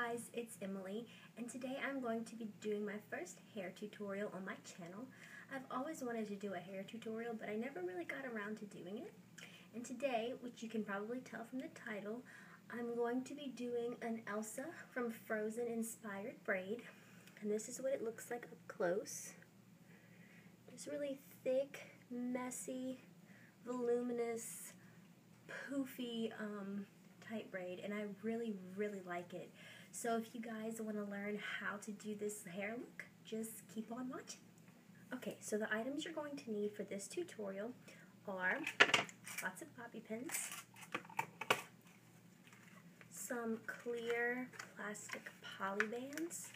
guys, it's Emily, and today I'm going to be doing my first hair tutorial on my channel. I've always wanted to do a hair tutorial, but I never really got around to doing it. And today, which you can probably tell from the title, I'm going to be doing an Elsa from Frozen inspired braid. And this is what it looks like up close. It's really thick, messy, voluminous, poofy type braid, and I really like it. So if you guys want to learn how to do this hair look, just keep on watching. Okay, so the items you're going to need for this tutorial are lots of bobby pins, some clear plastic polybands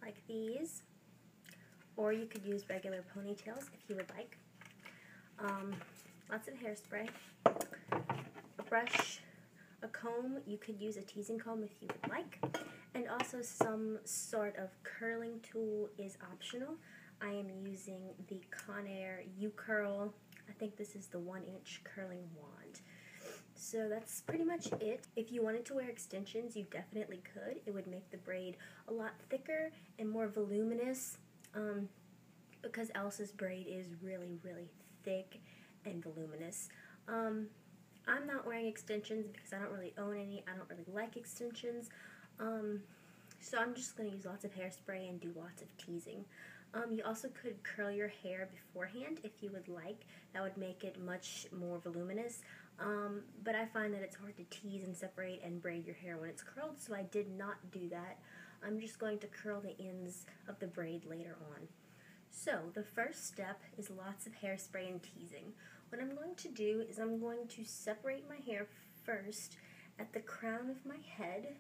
like these, or you could use regular ponytails if you would like, lots of hairspray, a brush, a comb. You could use a teasing comb if you would like, and also some sort of curling tool is optional. I am using the Conair YouCurl. I think this is the 1-inch curling wand. So that's pretty much it. If you wanted to wear extensions, you definitely could. It would make the braid a lot thicker and more voluminous, because Elsa's braid is really thick and voluminous. I'm not wearing extensions because I don't really own any. I don't really like extensions. So I'm just going to use lots of hairspray and do lots of teasing. You also could curl your hair beforehand if you would like. That would make it much more voluminous. But I find that it's hard to tease and separate and braid your hair when it's curled, so I did not do that. I'm just going to curl the ends of the braid later on. So the first step is lots of hairspray and teasing. What I'm going to do is I'm going to separate my hair first at the crown of my head,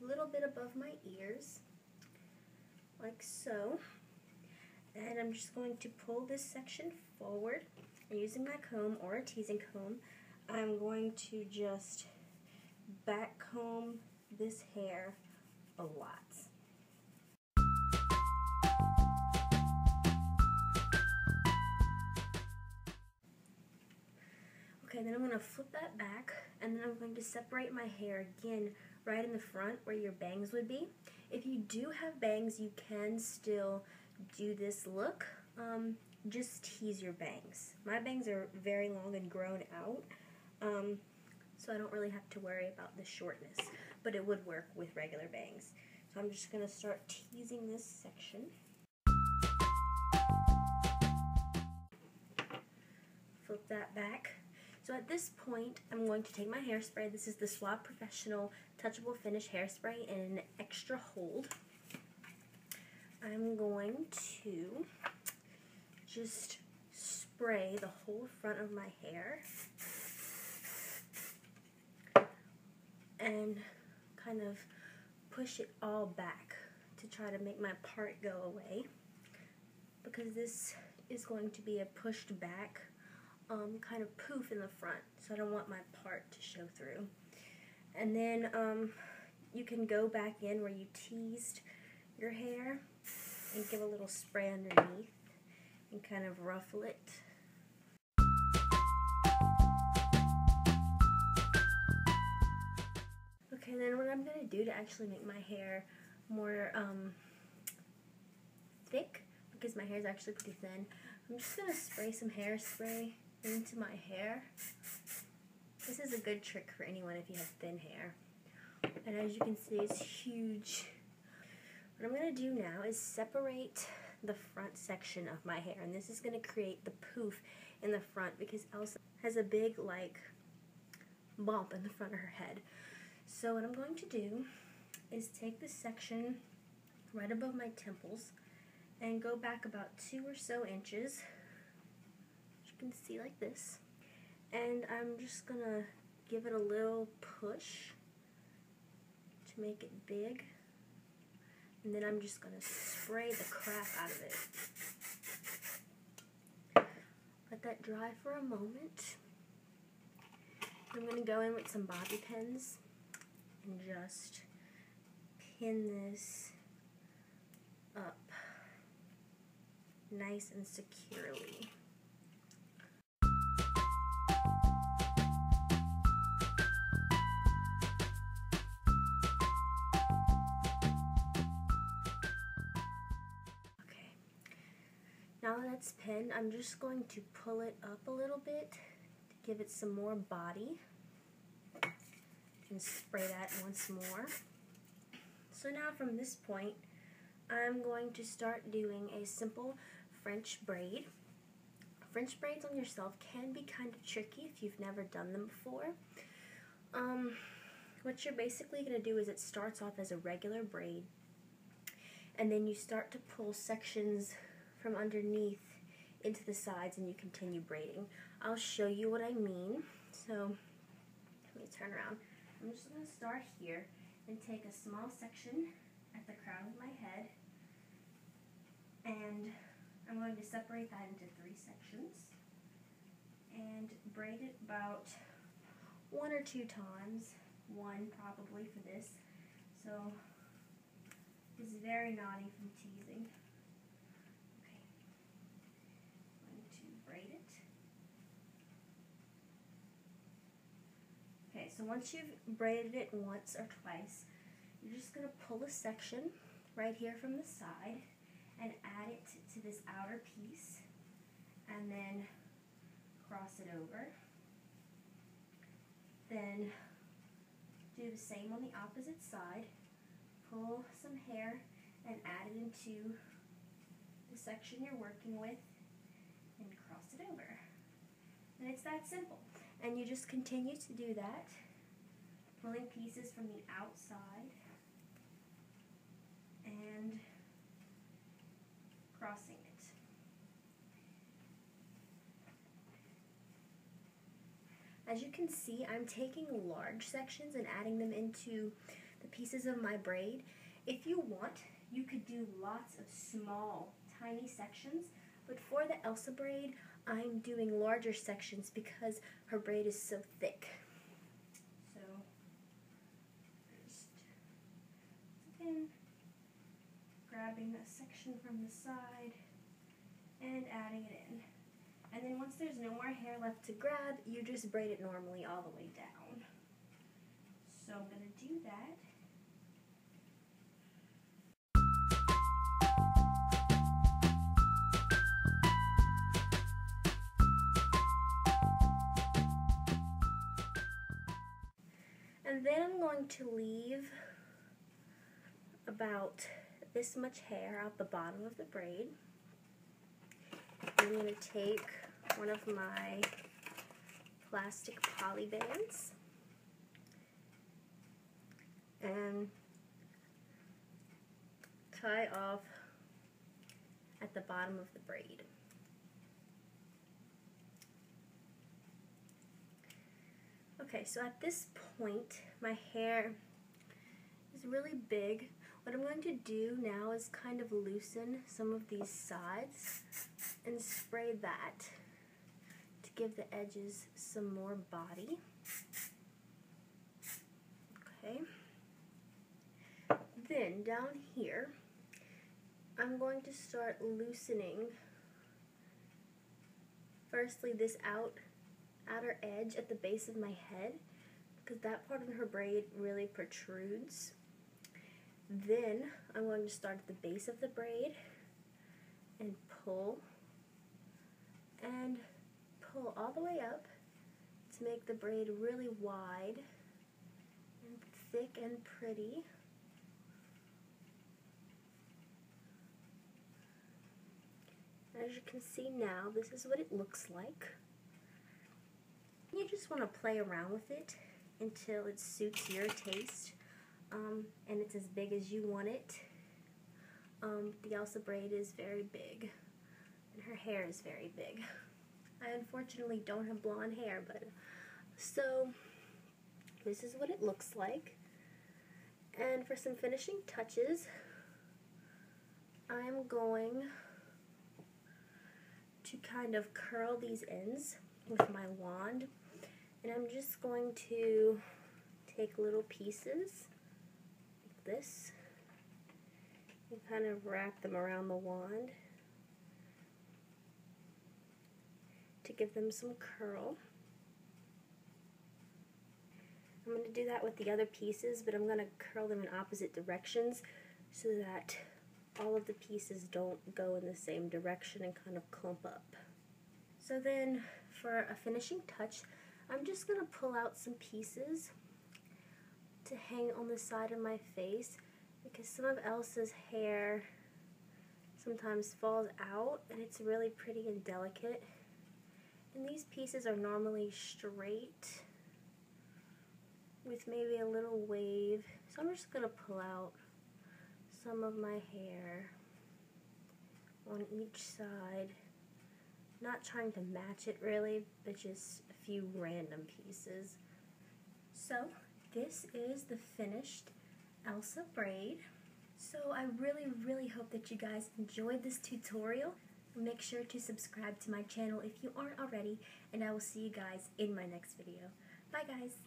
a little bit above my ears, like so. And I'm just going to pull this section forward using my comb or a teasing comb. I'm going to just back comb this hair a lot. Okay, then I'm going to flip that back, and then I'm going to separate my hair again right in the front where your bangs would be. If you do have bangs, you can still do this look. Just tease your bangs. My bangs are very long and grown out, so I don't really have to worry about the shortness, but it would work with regular bangs. So I'm just going to start teasing this section. Flip that back. So at this point, I'm going to take my hairspray. This is the Suave Professional Touchable Finish Hairspray in an extra hold. I'm going to just spray the whole front of my hair and kind of push it all back to try to make my part go away, because this is going to be a pushed back kind of poof in the front, so I don't want my part to show through. And then you can go back in where you teased your hair and give a little spray underneath and kind of ruffle it. Okay, then what I'm going to do to actually make my hair more thick, because my hair is actually pretty thin, I'm just going to spray some hairspray into my hair. This is a good trick for anyone if you have thin hair. And as you can see, it's huge. What I'm going to do now is separate the front section of my hair, and this is going to create the poof in the front because Elsa has a big bump in the front of her head. So what I'm going to do is take this section right above my temples and go back about 2 or so inches. You can see, like this, and I'm just gonna give it a little push to make it big, and then I'm just gonna spray the crap out of it. Let that dry for a moment. I'm gonna go in with some bobby pins and just pin this up nice and securely. Now that it's pinned, I'm just going to pull it up a little bit to give it some more body and spray that once more. So now from this point, I'm going to start doing a simple French braid. French braids on yourself can be kind of tricky if you've never done them before. What you're basically going to do is it starts off as a regular braid, and then you start to pull sections from underneath into the sides and you continue braiding. I'll show you what I mean. So let me turn around. I'm just going to start here and take a small section at the crown of my head, and I'm going to separate that into 3 sections and braid it about 1 or 2 times. 1 probably for this. So this is very naughty from teasing. Okay, I'm going to braid it. Okay, so once you've braided it once or twice, you're just going to pull a section right here from the side and add it to this outer piece, and then cross it over. Then do the same on the opposite side. Pull some hair and add it into the section you're working with and cross it over. And it's that simple. And you just continue to do that, pulling pieces from the outside and crossing it. As you can see, I'm taking large sections and adding them into the pieces of my braid. If you want, you could do lots of small, tiny sections, but for the Elsa braid, I'm doing larger sections because her braid is so thick. So, first, again, grabbing a section from the side and adding it in. And then once there's no more hair left to grab, you just braid it normally all the way down. So I'm going to do that. And then I'm going to leave about this much hair out the bottom of the braid. I'm going to take one of my plastic Polybands and tie off at the bottom of the braid. Okay, so at this point, my hair is really big. What I'm going to do now is kind of loosen some of these sides and spray that to give the edges some more body. Okay. Then down here, I'm going to start loosening firstly this outer edge at the base of my head, because that part of her braid really protrudes. Then I'm going to start at the base of the braid and pull all the way up to make the braid really wide and thick and pretty. As you can see now, this is what it looks like. You just want to play around with it until it suits your taste. And it's as big as you want it. The Elsa braid is very big, and her hair is very big. I unfortunately don't have blonde hair, but so this is what it looks like. And for some finishing touches, I'm going to kind of curl these ends with my wand, and I'm just going to take little pieces like this and kind of wrap them around the wand to give them some curl. I'm going to do that with the other pieces, but I'm going to curl them in opposite directions so that all of the pieces don't go in the same direction and kind of clump up. So then for a finishing touch, I'm just going to pull out some pieces to hang on the side of my face, because some of Elsa's hair sometimes falls out and it's really pretty and delicate. And these pieces are normally straight with maybe a little wave. So I'm just going to pull out some of my hair on each side. Not trying to match it really, but just a few random pieces. So this is the finished Elsa braid. So I really hope that you guys enjoyed this tutorial. Make sure to subscribe to my channel if you aren't already, and I will see you guys in my next video. Bye guys!